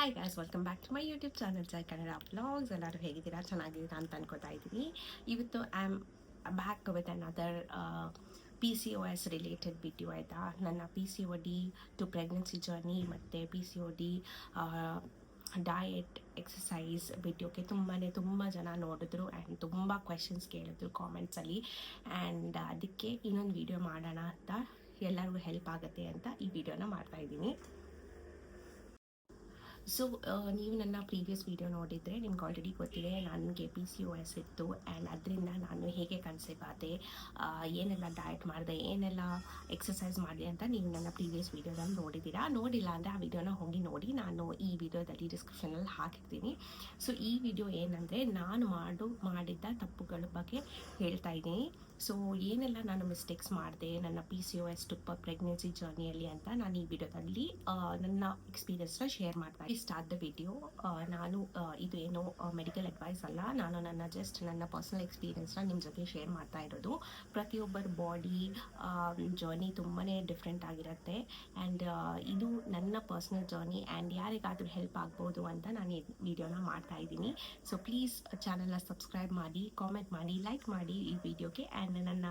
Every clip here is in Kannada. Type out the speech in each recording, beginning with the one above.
Hi guys, welcome back to my YouTube channel Jai Kannada vlogs. ಎಲ್ಲರೂ ಹೇಗಿದ್ದೀರಾ? ಚೆನ್ನಾಗಿದ್ದೀರಾ ಅಂತ ಅನ್ಕೋತಾ ಇದ್ದೀನಿ. ಇವತ್ತು I am back with another P C O S related video ಆಯಿತಾ. ನನ್ನ P C O D to pregnancy journey ಮತ್ತು P C O D diet exercise ವಿಡಿಯೋಗೆ ತುಂಬ ಜನ ನೋಡಿದ್ರು ಆ್ಯಂಡ್ ತುಂಬ ಕ್ವೆಶನ್ಸ್ ಕೇಳಿದ್ರು ಕಾಮೆಂಟ್ಸಲ್ಲಿ. ಆ್ಯಂಡ್ ಅದಕ್ಕೆ ಇನ್ನೊಂದು ವಿಡಿಯೋ ಮಾಡೋಣ ಅಂತ, ಎಲ್ಲರಿಗೂ ಹೆಲ್ಪ್ ಆಗುತ್ತೆ ಅಂತ ಈ ವಿಡಿಯೋನ ಮಾಡ್ತಾಯಿದ್ದೀನಿ. ಸೊ ನೀವು ನನ್ನ ಪ್ರೀವಿಯಸ್ ವೀಡಿಯೋ ನೋಡಿದರೆ ನಿಮ್ಗೆ ಆಲ್ರೆಡಿ ಗೊತ್ತಿದೆ ನನಗೆ ಪಿ ಸಿ ಒ ಎಸ್ ಇತ್ತು. ಆ್ಯಂಡ್ ಅದರಿಂದ ನಾನು ಹೇಗೆ ಕನ್ಸೀವ್ ಆದೆ, ಏನೆಲ್ಲ ಡಯಟ್ ಮಾಡಿದೆ, ಏನೆಲ್ಲ ಎಕ್ಸಸೈಸ್ ಮಾಡಿದೆ ಅಂತ ನೀವು ನನ್ನ ಪ್ರೀವಿಯಸ್ ವೀಡಿಯೋದಲ್ಲಿ ನೋಡಿದ್ದೀರಾ. ನೋಡಿಲ್ಲ ಅಂದರೆ ಆ ವಿಡಿಯೋನ ಹೋಗಿ ನೋಡಿ, ನಾನು ಈ ವಿಡಿಯೋದಲ್ಲಿ ಡಿಸ್ಕ್ರಿಪ್ಷನಲ್ಲಿ ಹಾಕಿರ್ತೀನಿ. ಸೊ ಈ ವಿಡಿಯೋ ಏನಂದರೆ ನಾನು ಮಾಡಿದ್ದ ತಪ್ಪುಗಳ ಬಗ್ಗೆ ಹೇಳ್ತಾ ಇದ್ದೀನಿ. ಸೊ ಏನೆಲ್ಲ ನಾನು ಮಿಸ್ಟೇಕ್ಸ್ ಮಾಡಿದೆ ನನ್ನ P C O S pregnancy ಜರ್ನಿಯಲ್ಲಿ ಅಂತ ನಾನು ಈ ವಿಡಿಯೋದಲ್ಲಿ ನನ್ನ ಎಕ್ಸ್ಪೀರಿಯನ್ಸ್ನ ಶೇರ್ ಮಾಡ್ತಾ ಸ್ಟಾರ್ಟ್ ದ ವಿಡಿಯೋ. ನಾನು ಇದು ಏನೋ ಮೆಡಿಕಲ್ ಅಡ್ವೈಸ್ ಅಲ್ಲ, ನಾನು ನನ್ನ ಪರ್ಸನಲ್ ಎಕ್ಸ್ಪೀರಿಯನ್ಸ್ನ ನಿಮ್ಮ ಜೊತೆ ಶೇರ್ ಮಾಡ್ತಾ ಇರೋದು. ಪ್ರತಿಯೊಬ್ಬರ ಬಾಡಿ ಜರ್ನಿ ತುಂಬಾ ಡಿಫ್ರೆಂಟ್ ಆಗಿರುತ್ತೆ. ಆ್ಯಂಡ್ ಇದು ನನ್ನ ಪರ್ಸ್ನಲ್ ಜರ್ನಿ ಆ್ಯಂಡ್ ಯಾರಿಗಾದರೂ ಹೆಲ್ಪ್ ಆಗ್ಬೋದು ಅಂತ ನಾನು ಈ ವಿಡಿಯೋನ ಮಾಡ್ತಾ ಇದ್ದೀನಿ. ಸೊ ಪ್ಲೀಸ್ ಚಾನಲ್ನ ಸಬ್ಸ್ಕ್ರೈಬ್ ಮಾಡಿ, ಕಾಮೆಂಟ್ ಮಾಡಿ, ಲೈಕ್ ಮಾಡಿ ಈ ವಿಡಿಯೋಗೆ. ಆ್ಯಂಡ್ ನನ್ನ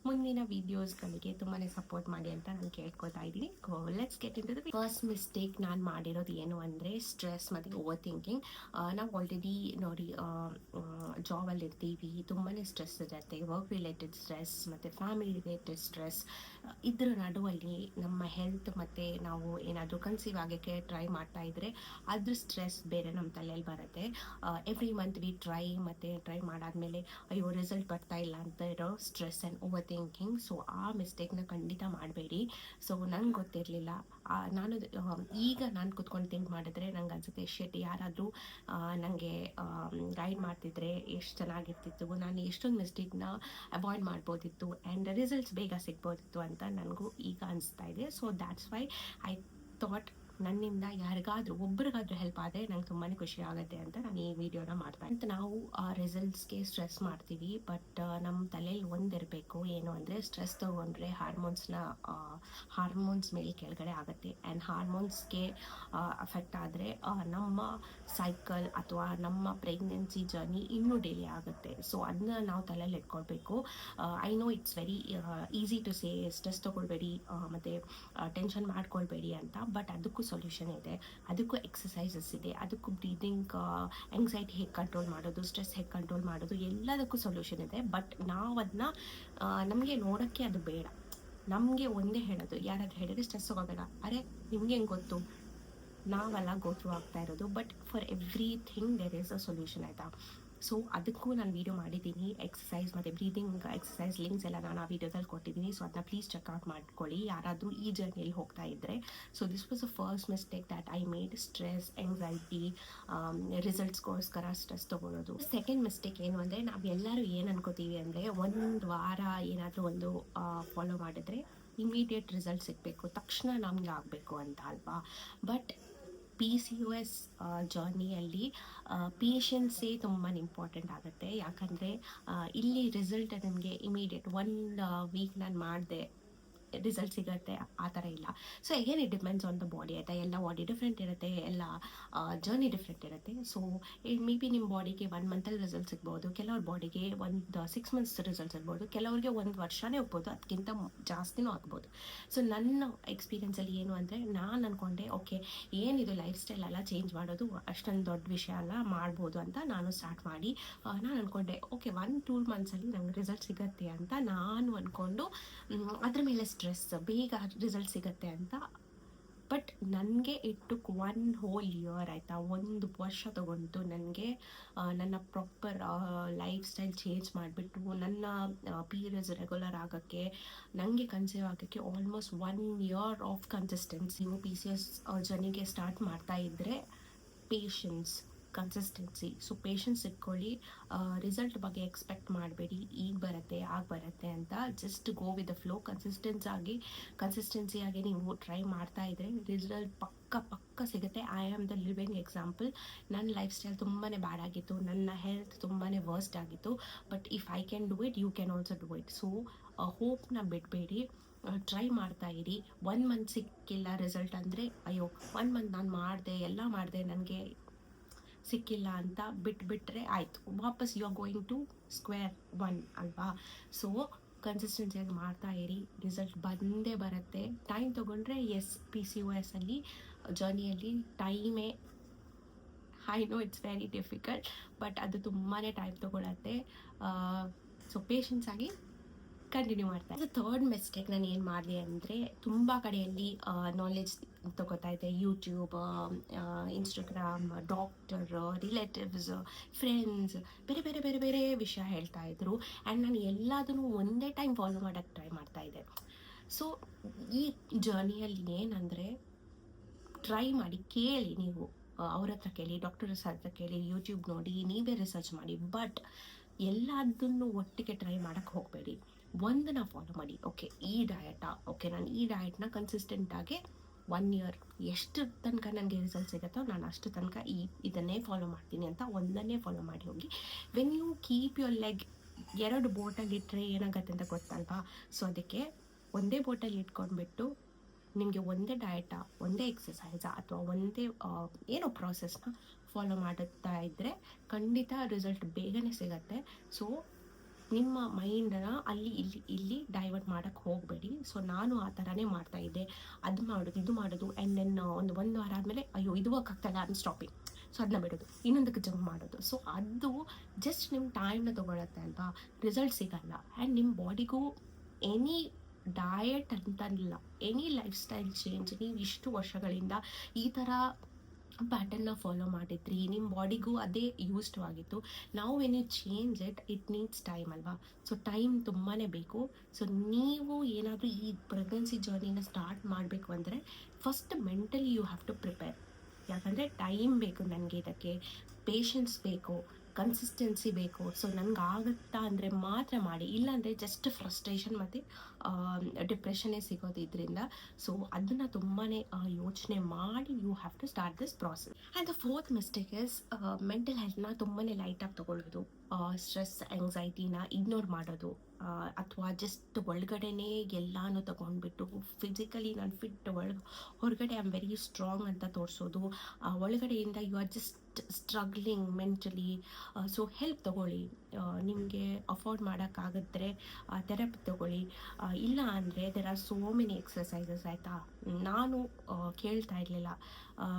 ಮುಂದಿನ ವೀಡಿಯೋಸ್ಗಳಿಗೆ ತುಂಬಾ ಸಪೋರ್ಟ್ ಮಾಡಿ ಅಂತ ನಾನು ಕೇಳ್ಕೊತಾ ಇದ್ದೀನಿ. Let's get into the first mistake ನಾನು ಮಾಡಿರೋದು ಏನು ಅಂದರೆ ಸ್ಟ್ರೆಸ್ ಮತ್ತು ಓವರ್ ಥಿಂಕಿಂಗ್. ನಾವು ಆಲ್ರೆಡಿ ನೋಡಿ ಜಾಬಲ್ಲಿ ಇರ್ತೀವಿ, ತುಂಬಾ ಸ್ಟ್ರೆಸ್ ಇರುತ್ತೆ, ವರ್ಕ್ ರಿಲೇಟೆಡ್ ಸ್ಟ್ರೆಸ್ ಮತ್ತು ಫ್ಯಾಮಿಲಿ ರಿಲೇಟೆಡ್ ಸ್ಟ್ರೆಸ್. ಇದ್ರ ನಡುವಲ್ಲಿ ನಮ್ಮ ಹೆಲ್ತ್ ಮತ್ತು ನಾವು ಏನಾದರೂ ಕನ್ಸೀವ್ ಆಗೋಕ್ಕೆ ಟ್ರೈ ಮಾಡ್ತಾ ಇದ್ದರೆ ಅದ್ರ ಸ್ಟ್ರೆಸ್ ಬೇರೆ ನಮ್ಮ ತಲೆಯಲ್ಲಿ ಬರುತ್ತೆ. ಎವ್ರಿ ಮಂತ್ ವಿ ಟ್ರೈ ಮಾಡಾದ್ಮೇಲೆ ಅಯ್ಯೋ ರಿಸಲ್ಟ್ ಬರ್ತಾ ಇಲ್ಲ ಅಂತ ಇರೋ stress and over thinking. So ಆ ಮಿಸ್ಟೇಕ್ನ ಖಂಡಿತ ಮಾಡಬೇಡಿ. ಸೊ ನಂಗೆ ಗೊತ್ತಿರಲಿಲ್ಲ. ಈಗ ನಾನು ಕುತ್ಕೊಂಡು ಥಿಂಕ್ ಮಾಡಿದ್ರೆ ನಂಗೆ ಅನ್ಸುತ್ತೆ ಶೆಟ್ ಯಾರಾದರೂ ನನಗೆ ಗೈಡ್ ಮಾಡ್ತಿದ್ರೆ ಎಷ್ಟು ಚೆನ್ನಾಗಿರ್ತಿತ್ತು, ನಾನು ಎಷ್ಟೊಂದು ಮಿಸ್ಟೇಕ್ನ ಅವಾಯ್ಡ್ ಮಾಡ್ಬೋದಿತ್ತು ಆ್ಯಂಡ್ ರಿಸಲ್ಟ್ಸ್ ಬೇಗ ಸಿಗ್ಬೋದಿತ್ತು ಅಂತ ನನಗೂ ಈಗ ಅನಿಸ್ತಾ ಇದೆ. So that's why I thought ನನ್ನಿಂದ ಒಬ್ರಿಗಾದ್ರೂ ಹೆಲ್ಪ್ ಆದರೆ ನಂಗೆ ತುಂಬಾ ಖುಷಿ ಆಗುತ್ತೆ ಅಂತ ನಾನು ಈ ವಿಡಿಯೋನ ಮಾಡ್ತಾ ಅಂತ. ನಾವು ಆ ರಿಸಲ್ಟ್ಸ್ಗೆ ಸ್ಟ್ರೆಸ್ ಮಾಡ್ತೀವಿ, ಬಟ್ ನಮ್ಮ ತಲೆಯಲ್ಲಿ ಒಂದಿರಬೇಕು, ಏನು ಅಂದರೆ ಸ್ಟ್ರೆಸ್ ತೊಗೊಂಡ್ರೆ ಹಾರ್ಮೋನ್ಸ್ ಮೇಲೆ ಕೆಳಗಡೆ ಆಗುತ್ತೆ ಆ್ಯಂಡ್ ಹಾರ್ಮೋನ್ಸ್ಗೆ ಅಫೆಕ್ಟ್ ಆದರೆ ನಮ್ಮ ಸೈಕಲ್ ಅಥವಾ ನಮ್ಮ ಪ್ರೆಗ್ನೆನ್ಸಿ ಜರ್ನಿ ಇನ್ನೂ ಡಿಲೇ ಆಗುತ್ತೆ. ಸೊ ಅದನ್ನ ನಾವು ತಲೆಯಲ್ಲಿ ಇಟ್ಕೊಳ್ಬೇಕು. I know it's very easy to say stress ತೊಗೊಳ್ಬೇಡಿ ಮತ್ತು ಟೆನ್ಷನ್ ಮಾಡ್ಕೊಳ್ಬೇಡಿ ಅಂತ, ಬಟ್ ಅದಕ್ಕೂ ಸೊಲ್ಯೂಷನ್ ಇದೆ, ಅದಕ್ಕೂ ಎಕ್ಸಸೈಸಸ್ ಇದೆ, ಅದಕ್ಕೂ ಬ್ರೀದಿಂಗ್, ಆಂಗ್ಸೈಟಿ ಹೇಗೆ ಕಂಟ್ರೋಲ್ ಮಾಡೋದು, ಸ್ಟ್ರೆಸ್ ಹೇಗೆ ಕಂಟ್ರೋಲ್ ಮಾಡೋದು, ಎಲ್ಲದಕ್ಕೂ ಸೊಲ್ಯೂಷನ್ ಇದೆ. ಬಟ್ ನಾವು ಅದನ್ನ ನಮಗೆ ನೋಡೋಕ್ಕೆ ಅದು ಬೇಡ. ನಮಗೆ ಒಂದೇ ಹೇಳೋದು, ಯಾರಾದರೂ ಹೇಳಿದ್ರೆ ಸ್ಟ್ರೆಸ್ ಹೋಗೋಬೇಡ, ಅರೆ ನಿಮ್ಗೆ ಹೆಂಗೆ ಗೊತ್ತು, ನಾವೆಲ್ಲ ಗೋತ್ರೂ ಆಗ್ತಾ ಇರೋದು. But for everything there is a solution ಆಯಿತಾ. ಸೊ ಅದಕ್ಕೂ ನಾನು ವೀಡಿಯೋ ಮಾಡಿದ್ದೀನಿ, ಎಕ್ಸಸೈಸ್ ಮತ್ತು ಬ್ರೀದಿಂಗ್ ಎಕ್ಸಸೈಸ್ ಲಿಂಕ್ಸ್ ಎಲ್ಲ ನಾನು ಆ ವೀಡಿಯೋದಲ್ಲಿ ಕೊಟ್ಟಿದ್ದೀನಿ. ಸೊ ಅದನ್ನ ಪ್ಲೀಸ್ ಚೆಕ್ಔಟ್ ಮಾಡ್ಕೊಳ್ಳಿ ಯಾರಾದರೂ ಈ ಜರ್ನಿಯಲ್ಲಿ ಹೋಗ್ತಾ ಇದ್ದರೆ. So this was a first mistake that I made, stress, anxiety, ರಿಸಲ್ಟ್ಸ್ಗೋಸ್ಕರ ಸ್ಟ್ರೆಸ್ ತೊಗೊಳೋದು. ಸೆಕೆಂಡ್ ಮಿಸ್ಟೇಕ್ ಏನು ಅಂದರೆ, ನಾವೆಲ್ಲರೂ ಏನು ಅನ್ಕೋತೀವಿ ಅಂದರೆ ಒಂದು ವಾರ ಏನಾದರೂ ಒಂದು ಫಾಲೋ ಮಾಡಿದ್ರೆ ಇಮಿಡಿಯೇಟ್ ರಿಸಲ್ಟ್ ಸಿಗಬೇಕು, ತಕ್ಷಣ ನಮಗೆ ಆಗಬೇಕು ಅಂತ ಅಲ್ವಾ. But P C O S ಜರ್ನಿಯಲ್ಲಿ ಪೇಷನ್ಸೇ ತುಂಬಾ ಇಂಪಾರ್ಟೆಂಟ್ ಆಗುತ್ತೆ. ಯಾಕಂದರೆ ಇಲ್ಲಿ ರಿಸಲ್ಟ್ ನಿಮಗೆ ಇಮಿಡಿಯೇಟ್ 1 ವೀಕ್ ನಾನು ಮಾಡಿದೆ ರಿಸಲ್ಟ್ ಸಿಗುತ್ತೆ ಆ ಥರ ಇಲ್ಲ. So again it depends on the body ಆಯಿತಾ. ಎಲ್ಲ ಬಾಡಿ ಡಿಫ್ರೆಂಟ್ ಇರುತ್ತೆ, ಎಲ್ಲ ಜರ್ನಿ ಡಿಫ್ರೆಂಟ್ ಇರುತ್ತೆ. ಸೊ ಮೇ ಬಿ ನಿಮ್ಮ ಬಾಡಿಗೆ 1 ಮಂತಲ್ಲಿ ರಿಸಲ್ಟ್ ಸಿಗ್ಬೋದು, ಕೆಲವ್ರ ಬಾಡಿಗೆ 6 ಮಂತ್ಸ್ ರಿಸಲ್ಟ್ ಸಿಗ್ಬೋದು, ಕೆಲವ್ರಿಗೆ 1 ವರ್ಷನೇ ಹೋಗ್ಬೋದು, ಅದಕ್ಕಿಂತ ಜಾಸ್ತಿನೂ ಆಗ್ಬೋದು. ಸೊ ನನ್ನ ಎಕ್ಸ್ಪೀರಿಯನ್ಸಲ್ಲಿ ಏನು ಅಂದರೆ, ನಾನು ಅಂದ್ಕೊಂಡೆ ಓಕೆ ಏನಿದು ಲೈಫ್ ಸ್ಟೈಲ್ ಎಲ್ಲ ಚೇಂಜ್ ಮಾಡೋದು ಅಷ್ಟೊಂದು ದೊಡ್ಡ ವಿಷಯ ಅಲ್ಲ, ಮಾಡ್ಬೋದು ಅಂತ ನಾನು ಸ್ಟಾರ್ಟ್ ಮಾಡಿ ನಾನು ಅಂದ್ಕೊಂಡೆ ಓಕೆ 1-2 ಮಂತ್ಸಲ್ಲಿ ನಂಗೆ ರಿಸಲ್ಟ್ ಸಿಗುತ್ತೆ ಅಂತ ನಾನು ಅಂದ್ಕೊಂಡು ಅದ್ರ ಮೇಲೆ ಸ್ಟ್ರೆಸ್ ಬೇಗ ರಿಸಲ್ಟ್ ಸಿಗುತ್ತೆ ಅಂತ. ಬಟ್ ನನಗೆ ಇಟ್ ಟುಕ್ 1 ಹೋಲ್ ಇಯರ್ ಆಯಿತಾ, 1 ವರ್ಷ ತೊಗೊಂಡು ನನಗೆ ನನ್ನ ಪ್ರಾಪರ್ ಲೈಫ್ ಸ್ಟೈಲ್ ಚೇಂಜ್ ಮಾಡಿಬಿಟ್ಟು ನನ್ನ ಪೀರಿಯಡ್ಸ್ ರೆಗ್ಯುಲರ್ ಆಗೋಕ್ಕೆ, ನನಗೆ ಕನ್ಸೀವ್ ಆಗೋಕ್ಕೆ ಆಲ್ಮೋಸ್ಟ್ 1 ಇಯರ್ ಆಫ್ ಕನ್ಸಿಸ್ಟೆನ್ಸಿ. ನೀವು ಪಿ ಸಿ ಎಸ್ ಜರ್ನಿಗೆ ಸ್ಟಾರ್ಟ್ ಮಾಡ್ತಾ ಇದ್ದರೆ ಪೇಷನ್ಸ್, ಕನ್ಸಿಸ್ಟೆನ್ಸಿ. ಸೊ ಪೇಷನ್ಸ್ ಇಟ್ಕೊಳ್ಳಿ, ರಿಸಲ್ಟ್ ಬಗ್ಗೆ ಎಕ್ಸ್ಪೆಕ್ಟ್ ಮಾಡಬೇಡಿ ಈಗ ಬರುತ್ತೆ ಆಗ ಬರುತ್ತೆ ಅಂತ. Just go with the flow. ಕನ್ಸಿಸ್ಟೆನ್ಸಿಯಾಗಿ ನೀವು ಟ್ರೈ ಮಾಡ್ತಾ ಇದ್ದರೆ ರಿಸಲ್ಟ್ ಪಕ್ಕ ಸಿಗುತ್ತೆ. I am the living example. ನನ್ನ ಲೈಫ್ ಸ್ಟೈಲ್ ತುಂಬಾ ಬ್ಯಾಡ್ ಆಗಿತ್ತು, ನನ್ನ ಹೆಲ್ತ್ ತುಂಬಾ ವರ್ಸ್ಟ್ ಆಗಿತ್ತು. But if I can do it, you can also do it. So ಹೋಪ್ನ ಬಿಡಬೇಡಿ. ಟ್ರೈ ಮಾಡ್ತಾ ಇರಿ. 1 ಮಂತ್ ಸಿಕ್ಕಿಲ್ಲ ರಿಸಲ್ಟ್ ಅಂದರೆ ಅಯ್ಯೋ 1 ಮಂತ್ ನಾನು ಮಾಡಿದೆ ಎಲ್ಲ ಮಾಡಿದೆ ನನಗೆ ಸಿಕ್ಕಿಲ್ಲ ಅಂತ ಬಿಟ್ಬಿಟ್ರೆ ಆಯಿತು, ವಾಪಸ್ you are going to square one ಅಲ್ವಾ. ಸೊ ಕನ್ಸಿಸ್ಟೆನ್ಸಿಯಾಗಿ ಮಾಡ್ತಾ ಇರಿ, ರಿಸಲ್ಟ್ ಬಂದೇ ಬರುತ್ತೆ. ಟೈಮ್ ತೊಗೊಂಡ್ರೆ ಎಸ್, PCOS ಅಲ್ಲಿ ಜರ್ನಿಯಲ್ಲಿ ಟೈಮೇ, I know it's very difficult, but ಅದು ತುಂಬಾ ಟೈಮ್ ತೊಗೊಳತ್ತೆ. ಸೊ ಪೇಷನ್ಸ್ ಆಗಿ ಕಂಟಿನ್ಯೂ ಮಾಡ್ತಾ ಇದ್ದೆ. ಥರ್ಡ್ ಮಿಸ್ಟೇಕ್ ನಾನು ಏನು ಮಾಡಿದೆ ಅಂದರೆ, ತುಂಬ ಕಡೆಯಲ್ಲಿ ನಾಲೆಜ್ ತಗೋತಾ ಇದ್ದೆ, YouTube, Instagram, doctor, relatives, friends, ಬೇರೆ ಬೇರೆ ಬೇರೆ ಬೇರೆ ವಿಷಯ ಹೇಳ್ತಾ ಇದ್ರು. ಆ್ಯಂಡ್ ನಾನು ಎಲ್ಲದನ್ನು ಒಂದೇ ಟೈಮ್ ಫಾಲೋ ಮಾಡೋಕ್ಕೆ ಟ್ರೈ ಮಾಡ್ತಾ ಇದ್ದೆ. ಸೊ ಈ ಜರ್ನಿಯಲ್ಲಿ ಏನಂದರೆ, ಟ್ರೈ ಮಾಡಿ, ಕೇಳಿ ನೀವು, ಅವ್ರ ಹತ್ರ ಕೇಳಿ, ಡಾಕ್ಟರ್ಸ್ ಹತ್ರ ಕೇಳಿ, ಯೂಟ್ಯೂಬ್ ನೋಡಿ, ನೀವೇ ರಿಸರ್ಚ್ ಮಾಡಿ, ಬಟ್ ಎಲ್ಲದನ್ನು ಒಟ್ಟಿಗೆ ಟ್ರೈ ಮಾಡೋಕ್ಕೆ ಹೋಗಬೇಡಿ. ಒಂದನ್ನ ಫಾಲೋ ಮಾಡಿ. ಓಕೆ, ಈ ಡಯಟಾ, ಓಕೆ ನಾನು ಈ ಡಯಟ್ನ ಕನ್ಸಿಸ್ಟೆಂಟಾಗಿ 1 ಇಯರ್ ಎಷ್ಟು ತನಕ ನನಗೆ ರಿಸಲ್ಟ್ ಸಿಗುತ್ತೋ ನಾನು ಅಷ್ಟು ತನಕ ಇದನ್ನೇ ಫಾಲೋ ಮಾಡ್ತೀನಿ ಅಂತ ಒಂದನ್ನೇ ಫಾಲೋ ಮಾಡಿ ಹೋಗಿ. When you keep your leg 2 ಬೋಟಲ್ಲಿ ಇಟ್ಟರೆ ಏನಾಗುತ್ತೆ ಅಂತ ಗೊತ್ತಲ್ವಾ. ಸೊ ಅದಕ್ಕೆ ಒಂದೇ ಬೋಟಲ್ಲಿ ಇಟ್ಕೊಂಡ್ಬಿಟ್ಟು ನಿಮಗೆ ಒಂದೇ ಡಯಟಾ, ಒಂದೇ ಎಕ್ಸಸೈಸಾ ಅಥವಾ ಒಂದೇ ಏನೋ ಪ್ರಾಸೆಸ್ನ ಫಾಲೋ ಮಾಡುತ್ತಾ ಇದ್ದರೆ ಖಂಡಿತ ರಿಸಲ್ಟ್ ಬೇಗನೆ ಸಿಗತ್ತೆ. ಸೊ ನಿಮ್ಮ ಮೈಂಡನ್ನ ಇಲ್ಲಿ ಡೈವರ್ಟ್ ಮಾಡೋಕ್ಕೆ ಹೋಗಬೇಡಿ. ಸೊ ನಾನು ಆ ಥರನೇ ಮಾಡ್ತಾಯಿದ್ದೆ, ಅದು ಮಾಡೋದು ಇದು ಮಾಡೋದು, ಆ್ಯಂಡ್ ದೆನ್ ಒಂದು ವಾರ ಆದಮೇಲೆ ಅಯ್ಯೋ ಇದು ವರ್ಕ್ ಆಗ್ತಾಯಿಲ್ಲ, ಐ ಆಮ್ ಸ್ಟಾಪಿಂಗ್. ಸೊ ಅದನ್ನ ಬಿಡೋದು, ಇನ್ನೊಂದಕ್ಕೆ ಜಂಪ್ ಮಾಡೋದು. ಸೊ ಅದು ಜಸ್ಟ್ ನಿಮ್ಮ ಟೈಮ್ನ ತೊಗೊಳತ್ತೆ ಅಲ್ವಾ, ರಿಸಲ್ಟ್ ಸಿಗಲ್ಲ. ಆ್ಯಂಡ್ ನಿಮ್ಮ ಬಾಡಿಗೂ ಎನಿ ಡಯಟ್ ಅಂತಲ್ಲ, ಎನಿ ಲೈಫ್ ಸ್ಟೈಲ್ ಚೇಂಜ್, ನೀವು ಇಷ್ಟು ವರ್ಷಗಳಿಂದ ಈ ಥರ ಪ್ಯಾಟರ್ನ್ನ ಫಾಲೋ ಮಾಡಿದ್ರಿ, ನಿಮ್ಮ ಬಾಡಿಗೂ ಅದೇ ಯೂಸ್ಡ್ ಆಗಿತ್ತು. ನಾವು when you change it needs time ಅಲ್ವಾ. ಸೊ ಟೈಮ್ ತುಂಬಾ ಬೇಕು. ಸೊ ನೀವು ಏನಾದರೂ ಈ ಪ್ರೆಗ್ನೆನ್ಸಿ ಜರ್ನಿನ ಸ್ಟಾರ್ಟ್ ಮಾಡಬೇಕು ಅಂದರೆ first mentally you have to prepare. ಯಾಕಂದರೆ ಟೈಮ್ ಬೇಕು ನನಗೆ, ಇದಕ್ಕೆ ಪೇಷನ್ಸ್ ಬೇಕು, ಕನ್ಸಿಸ್ಟೆನ್ಸಿ ಬೇಕು. ಸೊ ನನಗೆ ಆಗುತ್ತಾ ಅಂದರೆ ಮಾತ್ರ ಮಾಡಿ, ಇಲ್ಲಾಂದರೆ ಜಸ್ಟ್ ಫ್ರಸ್ಟ್ರೇಷನ್ ಮತ್ತು ಡಿಪ್ರೆಷನ್ನೇ ಸಿಗೋದು ಇದರಿಂದ. ಸೊ ಅದನ್ನು ತುಂಬಾ ಯೋಚನೆ ಮಾಡಿ you have to start this process. And the fourth mistake is mental ಹೆಲ್ತ್ನ ತುಂಬಾ ಲೈಟಾಗಿ ತೊಗೊಳ್ಳೋದು, ಸ್ಟ್ರೆಸ್, ಆ್ಯಂಗ್ಸೈಟಿನ ಇಗ್ನೋರ್ ಮಾಡೋದು, ಅಥವಾ ಜಸ್ಟ್ ಒಳಗಡೆನೇ ಎಲ್ಲನೂ ತೊಗೊಂಡ್ಬಿಟ್ಟು ಫಿಸಿಕಲಿ ನಾನು ಫಿಟ್, ಹೊರಗಡೆ ಐ ಆಮ್ ವೆರಿ ಸ್ಟ್ರಾಂಗ್ ಅಂತ ತೋರಿಸೋದು, ಒಳಗಡೆಯಿಂದ you are just struggling mentally. So help ತೊಗೊಳ್ಳಿ, ನಿಮಗೆ ಅಫೋರ್ಡ್ ಮಾಡೋಕ್ಕಾಗಿದ್ರೆ ಥೆರಪಿ ತೊಗೊಳ್ಳಿ. ಇಲ್ಲ ಅಂದರೆ there are so many exercises, ಆಯಿತಾ. ನಾನು ಕೇಳ್ತಾ ಇರಲಿಲ್ಲ,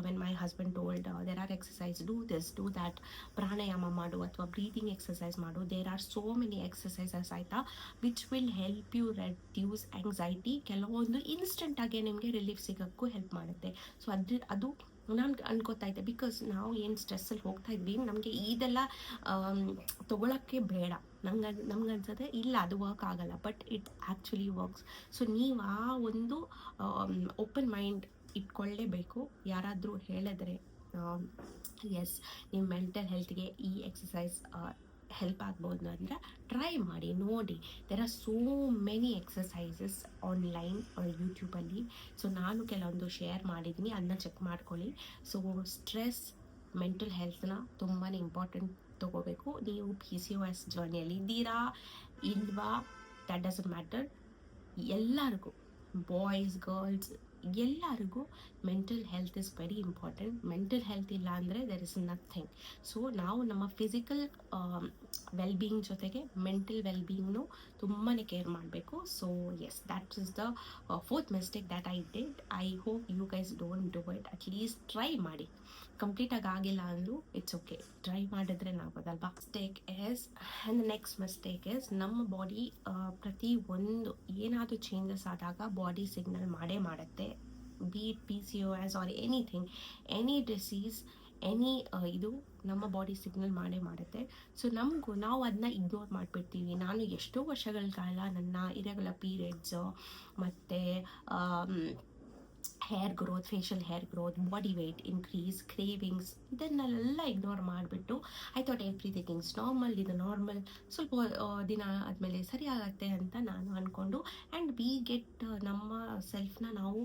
when my husband told there are exercise, do this do that, pranayama ಮಾಡು ಅಥವಾ ಬ್ರೀತಿಂಗ್ ಎಕ್ಸಸೈಸ್ ಮಾಡು, there are so many exercises, ಆಯಿತಾ, which will help you reduce anxiety. ಕೆಲವೊಂದು ಇನ್ಸ್ಟೆಂಟಾಗಿ ನಿಮಗೆ ರಿಲೀಫ್ ಸಿಗೋಕ್ಕೂ ಹೆಲ್ಪ್ ಮಾಡುತ್ತೆ. ಸೊ ಅದು ನಾನು ಅನ್ಕೋತಾ ಇದ್ದೆ, ಬಿಕಾಸ್ ನಾವು ಏನು ಸ್ಟ್ರೆಸ್ಸಲ್ಲಿ ಹೋಗ್ತಾ ಇದ್ವಿ, ನಮಗೆ ಇದೆಲ್ಲ ತೊಗೊಳಕ್ಕೆ ಬೇಡ. ನಮ್ಗೆ ಅನ್ಸುತ್ತೆ ಇಲ್ಲ ಅದು ವರ್ಕ್ ಆಗಲ್ಲ, but it actually works. So ನೀವು ಆ ಒಂದು ಓಪನ್ ಮೈಂಡ್ ಇಟ್ಕೊಳ್ಳೇಬೇಕು. ಯಾರಾದರೂ ಹೇಳಿದ್ರೆ ಎಸ್ ನಿಮ್ಮ ಮೆಂಟಲ್ ಹೆಲ್ತ್ಗೆ ಈ ಎಕ್ಸಸೈಸ್ ಹೆಲ್ಪ್ ಆಗ್ಬೋದು ಅಂದರೆ ಟ್ರೈ ಮಾಡಿ ನೋಡಿ. There are so many exercises online ಯೂಟ್ಯೂಬಲ್ಲಿ. ಸೊ ನಾನು ಕೆಲವೊಂದು ಶೇರ್ ಮಾಡಿದ್ದೀನಿ, ಅದನ್ನ ಚೆಕ್ ಮಾಡ್ಕೊಳ್ಳಿ. ಸೊ ಸ್ಟ್ರೆಸ್, ಮೆಂಟಲ್ ಹೆಲ್ತ್ನ ತುಂಬಾ ಇಂಪಾರ್ಟೆಂಟ್ ತೊಗೋಬೇಕು. ನೀವು PCOS ಜರ್ನಿಯಲ್ಲಿ ಇದ್ದೀರಾ ಇಲ್ವಾ, ದ್ಯಾಟ್ ಡಸಂಟ್ ಮ್ಯಾಟರ್. ಎಲ್ಲರಿಗೂ, ಬಾಯ್ಸ್, ಗರ್ಲ್ಸ್, ಎಲ್ಲರಿಗೂ mental health is very important. Mental health ಇಲ್ಲ ಅಂದರೆ ದೆರ್ ಇಸ್ ನಥಿಂಗ್. ಸೊ ನಾವು ನಮ್ಮ ಫಿಸಿಕಲ್ ವೆಲ್ಬೀಯಿಂಗ್ ಜೊತೆಗೆ ಮೆಂಟಲ್ ವೆಲ್ಬೀಯಿಂಗ್ನು ತುಂಬಾ ಕೇರ್ ಮಾಡಬೇಕು. So yes, that is the fourth mistake that I did. I hope you guys don't do it. At least try ಮಾಡಿ. ಕಂಪ್ಲೀಟಾಗಿ ಆಗಿಲ್ಲ ಅಂದರೂ ಇಟ್ಸ್ ಓಕೆ, ಟ್ರೈ ಮಾಡಿದ್ರೆ ನಾಗೋದಲ್ವಾ. Mistake is, and next mistake is, ನಮ್ಮ ಬಾಡಿ ಪ್ರತಿ ಒಂದು ಏನಾದರೂ ಚೇಂಜಸ್ ಆದಾಗ ಬಾಡಿ ಸಿಗ್ನಲ್ ಮಾಡೇ ಮಾಡುತ್ತೆ. B it PCOS or anything, any disease, any ಇದು ನಮ್ಮ ಬಾಡಿ ಸಿಗ್ನಲ್ ಮಾಡೇ ಮಾಡುತ್ತೆ. ಸೊ ನಾವು ಅದನ್ನ ಇಗ್ನೋರ್ ಮಾಡಿಬಿಡ್ತೀವಿ. ನಾನು ಎಷ್ಟೋ ವರ್ಷಗಳ ಕಾಲ ನನ್ನ ಇರೆಗ್ಯುಲರ್ ಪೀರಿಯಡ್ಸ್ ಮತ್ತು hair growth, facial hair growth, body weight increase, cravings, ಇದನ್ನೆಲ್ಲ ಇಗ್ನೋರ್ ಮಾಡಿಬಿಟ್ಟು I thought everything is normal, ಇದು ನಾರ್ಮಲ್, ಸ್ವಲ್ಪ ದಿನ ಆದಮೇಲೆ ಸರಿ ಆಗುತ್ತೆ ಅಂತ ನಾನು ಅಂದ್ಕೊಂಡು, ಆ್ಯಂಡ್ ವಿ ಗೆಟ್ ನಮ್ಮ ಸೆಲ್ಫ್ನ ನಾವು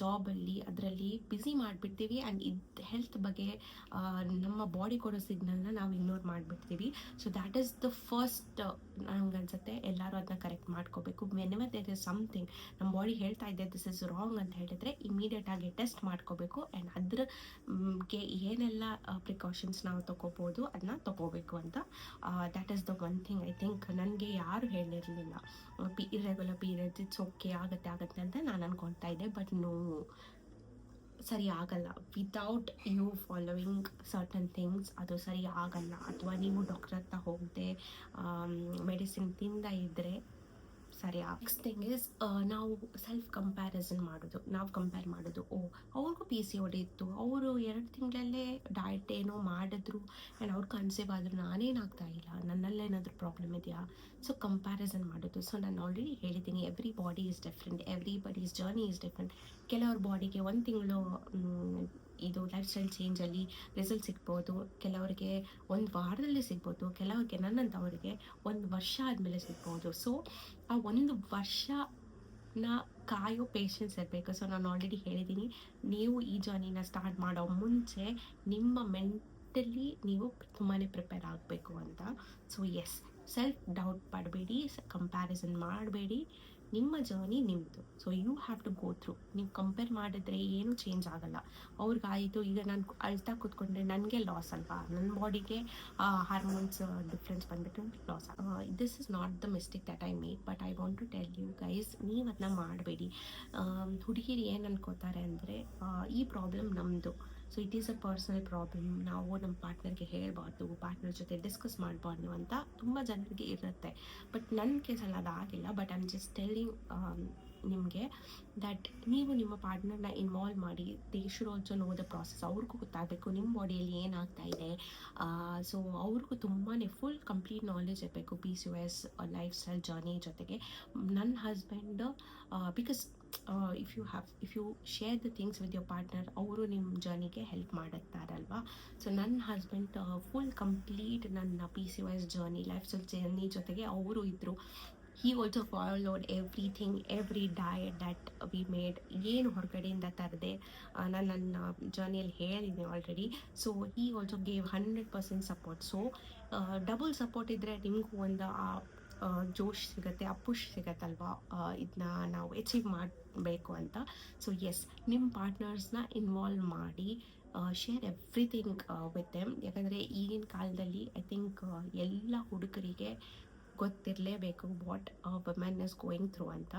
ಜಾಬಲ್ಲಿ ಅದರಲ್ಲಿ ಬ್ಯುಸಿ ಮಾಡಿಬಿಡ್ತೀವಿ. ಆ್ಯಂಡ್ ಇದು ಹೆಲ್ತ್ ಬಗ್ಗೆ ನಮ್ಮ ಬಾಡಿ ಕೊಡೋ ಸಿಗ್ನಲ್ನ ನಾವು ಇಗ್ನೋರ್ ಮಾಡಿಬಿಡ್ತೀವಿ. So that is the first ನನಗನ್ಸುತ್ತೆ ಎಲ್ಲರೂ ಅದನ್ನ ಕರೆಕ್ಟ್ ಮಾಡ್ಕೋಬೇಕು. ವೆನೆವರ್ ದೇರ್ ಇಸ್ ಸಮಥಿಂಗ್ ನಮ್ಮ ಬಾಡಿ ಹೇಳ್ತಾ ಇದೆ ದಿಸ್ ಇಸ್ ರಾಂಗ್ ಅಂತ ಹೇಳಿದ್ರೆ ಇಮಿಡಿಯೇಟಾಗಿ ಟೆಸ್ಟ್ ಮಾಡ್ಕೋಬೇಕು. ಆ್ಯಂಡ್ ಅದ್ರಗೆ ಏನೆಲ್ಲ ಪ್ರಿಕಾಷನ್ಸ್ ನಾವು ತೊಗೋಬೋದು ಅದನ್ನ ತೊಗೋಬೇಕು ಅಂತ. That is the one thing I think ನನಗೆ ಯಾರು ಹೇಳಿರಲಿಲ್ಲ. ಇರ್ರೆಗ್ಯುಲರ್ ಪೀರಿಯಡ್ಸ್ ಇಟ್ಸ್ ಓಕೆ, ಆಗುತ್ತೆ ಅಂತ ನಾನು ಅನ್ಕೊತಾ ಇದ್ದೆ. ಬಟ್ ನೋ, ಸರಿ ಆಗಲ್ಲ. Without you following certain things ಅದು ಸರಿ ಆಗಲ್ಲ. ಅಥವಾ ನೀವು ಡಾಕ್ಟರ್ ಹತ್ರ ಹೋಗದೆ ಮೆಡಿಸಿನ್ ತಿಂದ ಇದ್ದರೆ ಸರಿ. ನೆಕ್ಸ್ಟ್ ಥಿಂಗ್ ಇಸ್ ನಾವು ಸೆಲ್ಫ್ ಕಂಪ್ಯಾರಿಸನ್ ಮಾಡೋದು. ನಾವು ಕಂಪೇರ್ ಮಾಡೋದು, ಅವ್ರಿಗೂ PCOD ಇತ್ತು, ಅವರು 2 ತಿಂಗಳಲ್ಲೇ ಡಯಟ್ ಏನೋ ಮಾಡಿದ್ರು ಆ್ಯಂಡ್ ಅವ್ರು ಕನ್ಸೀವ್ ಆದರೂ ನಾನೇನಾಗ್ತಾ ಇಲ್ಲ, ನನ್ನಲ್ಲೇನಾದರೂ ಪ್ರಾಬ್ಲಮ್ ಇದೆಯಾ? ಸೊ ಕಂಪ್ಯಾರಿಸನ್ ಮಾಡೋದು. ಸೊ ನಾನು ಆಲ್ರೆಡಿ ಹೇಳಿದ್ದೀನಿ, every body is different, everybody's journey is different. ಕೆಲವ್ರ ಬಾಡಿಗೆ 1 ತಿಂಗಳು ಇದು ಲೈಫ್ ಸ್ಟೈಲ್ ಚೇಂಜಲ್ಲಿ ರಿಸಲ್ಟ್ ಸಿಗ್ಬೋದು, ಕೆಲವರಿಗೆ 1 ವಾರದಲ್ಲಿ ಸಿಗ್ಬೋದು, ಕೆಲವರಿಗೆ ನನ್ನಂಥವ್ರಿಗೆ 1 ವರ್ಷ ಆದಮೇಲೆ ಸಿಗ್ಬೋದು. ಸೊ ಆ 1 ವರ್ಷನ ಕಾಯೋ ಪೇಷನ್ಸ್ ಇರಬೇಕು. ಸೊ ನಾನು ಆಲ್ರೆಡಿ ಹೇಳಿದ್ದೀನಿ, ನೀವು ಈ ಜರ್ನಿನ ಸ್ಟಾರ್ಟ್ ಮಾಡೋ ಮುಂಚೆ ನಿಮ್ಮ ಮೆಂಟಲಿ ನೀವು ತುಂಬಾ ಪ್ರಿಪೇರ್ ಆಗಬೇಕು ಅಂತ. ಸೊ ಎಸ್, ಸೆಲ್ಫ್ ಡೌಟ್ ಪಡಬೇಡಿ, ಕಂಪ್ಯಾರಿಸನ್ ಮಾಡಬೇಡಿ. ನಿಮ್ಮ ಜರ್ನಿ ನಿಮ್ಮದು. So you have to go through. ನೀವು ಕಂಪೇರ್ ಮಾಡಿದ್ರೆ ಏನೂ ಚೇಂಜ್ ಆಗಲ್ಲ. ಅವ್ರಿಗಾಯಿತು, ಈಗ ನಾನು ಅಳ್ತಾ ಕೂತ್ಕೊಂಡ್ರೆ ನನಗೆ ಲಾಸ್ ಅಲ್ವಾ? ನನ್ನ ಬಾಡಿಗೆ ಹಾರ್ಮೋನ್ಸ್ ಡಿಫ್ರೆನ್ಸ್ ಬಂದುಬಿಟ್ಟು loss. This is not the mistake that I made, but I want to tell you guys, ನೀವು ಅದನ್ನ ಮಾಡಬೇಡಿ. ಹುಡುಗಿರು ಏನು ಅನ್ಕೋತಾರೆ ಅಂದರೆ ಈ ಪ್ರಾಬ್ಲಮ್ ನಮ್ಮದು, so it is a personal problem, ನಾವು ನಮ್ಮ ಪಾರ್ಟ್ನರ್ಗೆ ಹೇಳಬಾರ್ದು, ಪಾರ್ಟ್ನರ್ ಜೊತೆ ಡಿಸ್ಕಸ್ ಮಾಡಬಾರ್ದು ಅಂತ ತುಂಬ ಜನರಿಗೆ ಇರುತ್ತೆ. ಬಟ್ ನನ್ನ ಕೇಸಲ್ಲಿ ಅದಾಗಿಲ್ಲ. But I am just telling ನಿಮಗೆ ದಟ್ ನೀವು ನಿಮ್ಮ ಪಾರ್ಟ್ನರ್ನ ಇನ್ವಾಲ್ವ್ ಮಾಡಿ, they should also know the process. ಅವ್ರಿಗೂ ಗೊತ್ತಾಗಬೇಕು ನಿಮ್ಮ ಬಾಡಿಯಲ್ಲಿ ಏನಾಗ್ತಾ ಇದೆ. ಸೊ ಅವ್ರಿಗೂ ತುಂಬಾ ಫುಲ್ ಕಂಪ್ಲೀಟ್ ನಾಲೆಜ್ ಇರಬೇಕು PCOS ಲೈಫ್ ಸ್ಟೈಲ್ ಜರ್ನಿ ಜೊತೆಗೆ. ನನ್ನ husband because if you share the things with your partner, ಅವರು ನಿಮ್ಮ ಜರ್ನಿಗೆ ಹೆಲ್ಪ್ ಮಾಡುತ್ತಾರಲ್ವಾ. ಸೊ ನನ್ನ ಹಸ್ಬೆಂಡ್ ಫುಲ್ ಕಂಪ್ಲೀಟ್ ನನ್ನ PCOS journey lifestyle journey ಜೊತೆಗೆ ಅವರು ಇದ್ದರು. he also followed everything, every diet that we made. ಏನು ಹೊರಗಡೆಯಿಂದ ತರದೆ ನಾನು ನನ್ನ ಜರ್ನಿಯಲ್ಲಿ ಹೇಳಿದ್ದೀನಿ already. So he also gave 100% support. So double support ಇದ್ದರೆ ನಿಮಗೂ ಒಂದು ಜೋಶ್ ಸಿಗುತ್ತೆ, ಆ ಪುಷ್ ಸಿಗತ್ತಲ್ವಾ, ಇದನ್ನ ನಾವು ಅಚೀವ್ ಮಾಡಬೇಕು ಅಂತ. ಸೊ ಎಸ್, ನಿಮ್ಮ ಪಾರ್ಟ್ನರ್ಸ್ನ ಇನ್ವಾಲ್ವ್ ಮಾಡಿ, ಶೇರ್ ಎವ್ರಿಥಿಂಗ್ ವಿತ್ ದೆಮ್. ಯಾಕಂದರೆ ಈಗಿನ ಕಾಲದಲ್ಲಿ ಐ ಥಿಂಕ್ ಎಲ್ಲ ಹುಡುಗರಿಗೆ ಗೊತ್ತಿರಲೇಬೇಕು what women is going through ಅಂತ.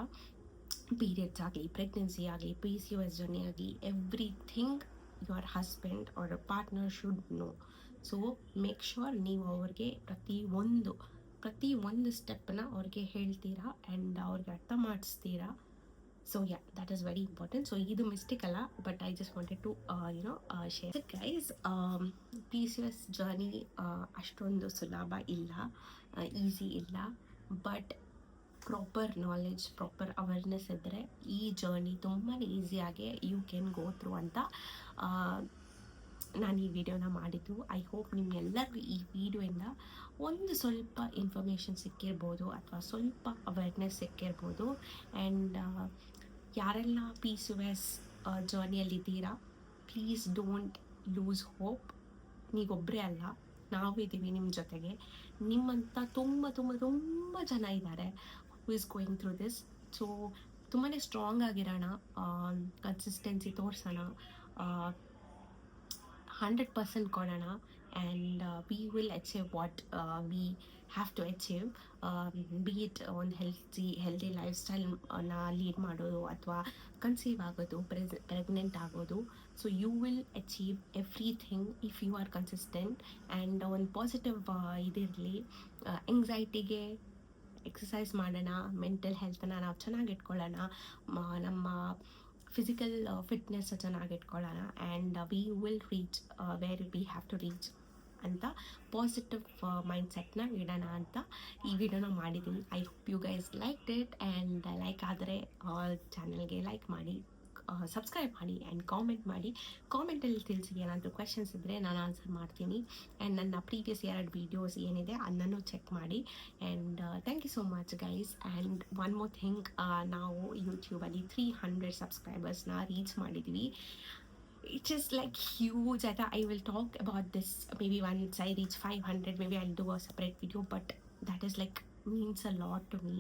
ಪೀರಿಯಡ್ಸ್ ಆಗಲಿ, ಪ್ರೆಗ್ನೆನ್ಸಿ ಆಗಲಿ, PCOS ಜರ್ನಿ ಆಗಲಿ, everything your husband or partner should know. So make sure ನೀವು ಅವ್ರಿಗೆ ಪ್ರತಿ ಒಂದು ಸ್ಟೆಪ್ಪನ್ನ ಅವ್ರಿಗೆ ಹೇಳ್ತೀರಾ ಆ್ಯಂಡ್ ಅವ್ರಿಗೆ ಅರ್ಥ ಮಾಡಿಸ್ತೀರಾ. So that is very important. So ಇದು ಮಿಸ್ಟೇಕ್ ಅಲ್ಲ, but I just wanted to share. Guys, PCOS journey ಅಷ್ಟೊಂದು ಸುಲಭ ಇಲ್ಲ, ಈಸಿ ಇಲ್ಲ. But proper knowledge, proper awareness ಇದ್ದರೆ ಈ ಜರ್ನಿ ತುಂಬಾ ಈಸಿಯಾಗಿ ಯು ಕ್ಯಾನ್ ಗೋ ಥ್ರೂ ಅಂತ ನಾನು ಈ ವಿಡಿಯೋನ ಮಾಡಿದ್ದು. ಐ ಹೋಪ್ ನಿಮ್ಗೆಲ್ಲರಿಗೂ ಈ ವಿಡಿಯೋಯಿಂದ ಒಂದು ಸ್ವಲ್ಪ ಇನ್ಫಾರ್ಮೇಷನ್ ಸಿಕ್ಕಿರ್ಬೋದು ಅಥವಾ ಸ್ವಲ್ಪ ಅವೇರ್ನೆಸ್ ಸಿಕ್ಕಿರ್ಬೋದು. ಆ್ಯಂಡ್ ಯಾರೆಲ್ಲ PCOS ಜರ್ನಿಯಲ್ಲಿದ್ದೀರಾ, ಪ್ಲೀಸ್ ಡೋಂಟ್ ಲೂಸ್ ಹೋಪ್. ನೀವೊಬ್ಬರೇ ಅಲ್ಲ, ನಾವಿದ್ದೀವಿ ನಿಮ್ಮ ಜೊತೆಗೆ. ನಿಮ್ಮಂಥ ತುಂಬ ಜನ ಇದ್ದಾರೆ who is going through this. So ತುಂಬಾ ಸ್ಟ್ರಾಂಗ್ ಆಗಿರೋಣ, ಕನ್ಸಿಸ್ಟೆನ್ಸಿ ತೋರಿಸೋಣ, 100% ಕೊಡೋಣ. And we will achieve what we have to achieve. Be it ಒಂದು ಹೆಲ್ದಿ ಲೈಫ್ ಸ್ಟೈಲ್ನ ಲೀಡ್ ಮಾಡೋದು ಅಥವಾ ಕನ್ಸೀವ್ ಆಗೋದು, ಪ್ರೆಗ್ನೆಂಟ್ ಆಗೋದು. So you will achieve everything if you are consistent. And ಒಂದು ಪಾಸಿಟಿವ್ ಇದಿರಲಿ. ಎಂಗ್ಸೈಟಿಗೆ ಎಕ್ಸಸೈಸ್ ಮಾಡೋಣ, ಮೆಂಟಲ್ ಹೆಲ್ತನ್ನ ನಾವು ಚೆನ್ನಾಗಿ ಇಟ್ಕೊಳ್ಳೋಣ, ನಮ್ಮ ಫಿಸಿಕಲ್ ಫಿಟ್ನೆಸ್ ಚೆನ್ನಾಗಿಟ್ಕೊಳ್ಳೋಣ. And we will reach where we have to reach ಅಂತ ಪಾಸಿಟಿವ್ ಮೈಂಡ್ಸೆಟ್ನ ಇಡೋಣ ಅಂತ ಈ ವಿಡಿಯೋನ ಮಾಡಿದ್ದೀನಿ. I hope you guys like it. And like ಆದರೆ ಚಾನಲ್ಗೆ ಲೈಕ್ ಮಾಡಿ, ಸಬ್ಸ್ಕ್ರೈಬ್ ಮಾಡಿ ಆ್ಯಂಡ್ ಕಾಮೆಂಟ್ ಮಾಡಿ. ಕಾಮೆಂಟಲ್ಲಿ ತಿಳಿಸಿ ಏನಾದರೂ ಕ್ವೆಶನ್ಸ್ ಇದ್ದರೆ ನಾನು ಆನ್ಸರ್ ಮಾಡ್ತೀನಿ. ಆ್ಯಂಡ್ ನನ್ನ ಪ್ರೀವಿಯಸ್ 2 ವೀಡಿಯೋಸ್ ಏನಿದೆ ಅದನ್ನು ಚೆಕ್ ಮಾಡಿ. And thank you so much guys. And one more thing, ನಾವು ಯೂಟ್ಯೂಬಲ್ಲಿ 300 ಸಬ್ಸ್ಕ್ರೈಬರ್ಸ್ನ ರೀಚ್ ಮಾಡಿದ್ವಿ. It's just like huge. I will talk about this maybe once I reach 500. Maybe I'll do a separate video, but that is like means a lot to me.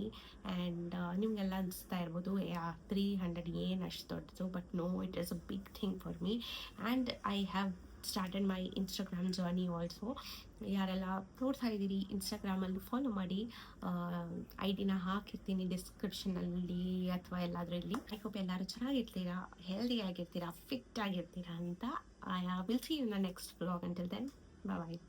And ನಿಮಗೆಲ್ಲ ಅನಿಸ್ತಾ ಇರ್ಬೋದು 300 ಏನು ಅಷ್ಟು ದೊಡ್ಡದು, but no, it is a big thing for me. And I have started my Instagram journey also. ಯಾರೆಲ್ಲ ನೋಡ್ತಾ ಇದ್ದೀರಿ ಇನ್ಸ್ಟಾಗ್ರಾಮಲ್ಲಿ ಫಾಲೋ ಮಾಡಿ, ಐ ಡಿನ ಹಾಕಿರ್ತೀನಿ ಡಿಸ್ಕ್ರಿಪ್ಷನಲ್ಲಿ ಅಥವಾ ಎಲ್ಲದರಲ್ಲಿ. ಐ ಹೋಪ್ ಎಲ್ಲರೂ ಚೆನ್ನಾಗಿರ್ತೀರಾ, ಹೆಲ್ದಿ ಆಗಿರ್ತೀರಾ, ಫಿಟ್ ಆಗಿರ್ತೀರಾ ಅಂತ. I will see you in the next vlog. Until then, bye.